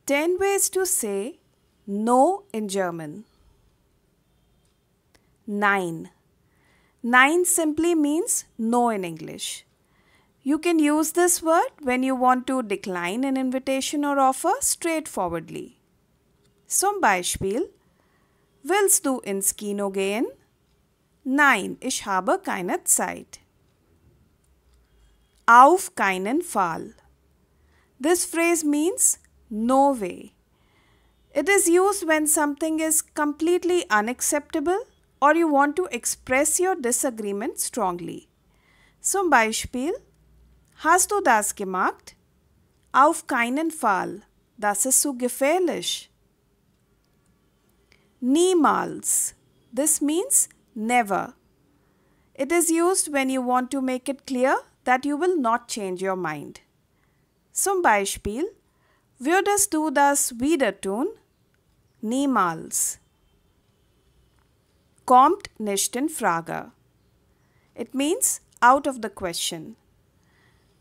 10 ways to say no in German. Nein. Nein simply means no in English. You can use this word when you want to decline an invitation or offer straightforwardly. Zum Beispiel: Willst du ins Kino gehen? Nein, ich habe keine Zeit. Auf keinen Fall. This phrase means no way. It is used when something is completely unacceptable or you want to express your disagreement strongly. Zum Beispiel: Hast du das gemacht? Auf keinen Fall. Das ist zu gefährlich. Niemals. This means never. It is used when you want to make it clear that you will not change your mind. Zum Beispiel: Würdest du das wieder tun? Niemals. Kommt nicht in Frage. It means out of the question.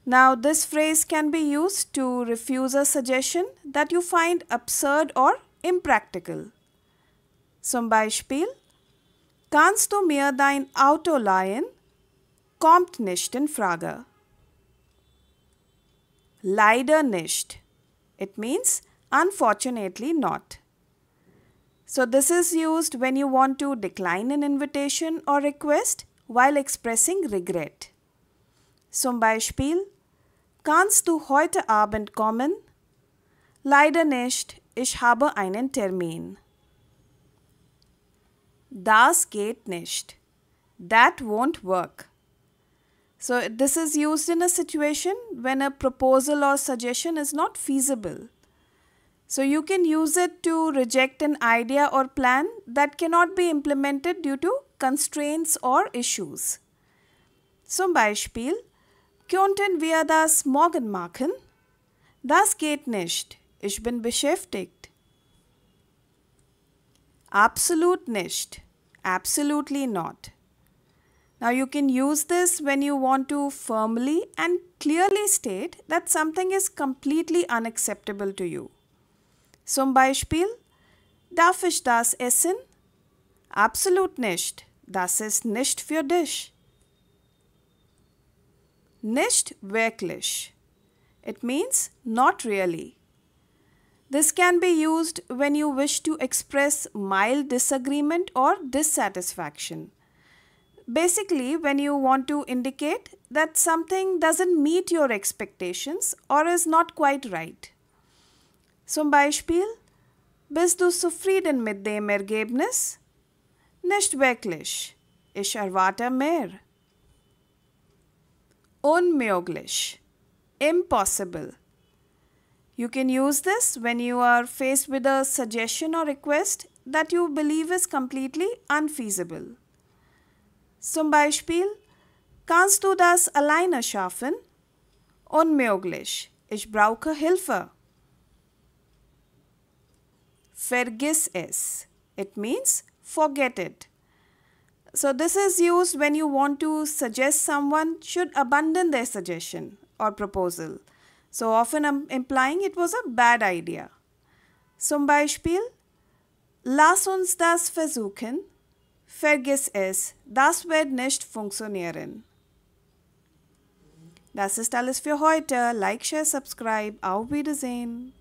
Now, this phrase can be used to refuse a suggestion that you find absurd or impractical. Zum Beispiel: Kannst du mir dein Auto leihen? Kommt nicht in Frage. Leider nicht. It means unfortunately not. So this is used when you want to decline an invitation or request while expressing regret. Zum Beispiel: Kannst du heute Abend kommen? Leider nicht, ich habe einen Termin. Das geht nicht. That won't work. So this is used in a situation when a proposal or suggestion is not feasible. So you can use it to reject an idea or plan that cannot be implemented due to constraints or issues. Zum Beispiel: Könnten wir das morgen machen? Das geht nicht. Ich bin beschäftigt. Absolut nicht. Absolutely not. Now you can use this when you want to firmly and clearly state that something is completely unacceptable to you. Zum Beispiel: Darf ich das essen? Absolut nicht. Das ist nicht für dich. Nicht wirklich. It means not really. This can be used when you wish to express mild disagreement or dissatisfaction. Basically, when you want to indicate that something doesn't meet your expectations or is not quite right. Zum Beispiel: Bist du zufrieden mit dem Ergebnis? Nicht wirklich. Ich erwarte mehr. Unmöglich. Impossible. You can use this when you are faced with a suggestion or request that you believe is completely unfeasible. Zum Beispiel: Kannst du das alleine schaffen? Unmöglich. Ich brauche Hilfe. Vergiss es. It means forget it. So this is used when you want to suggest someone should abandon their suggestion or proposal. So often implying it was a bad idea. Zum Beispiel: Lass uns das versuchen. Vergiss es. Das wird nicht funktionieren. Das ist alles für heute. Like, share, subscribe. Auf Wiedersehen.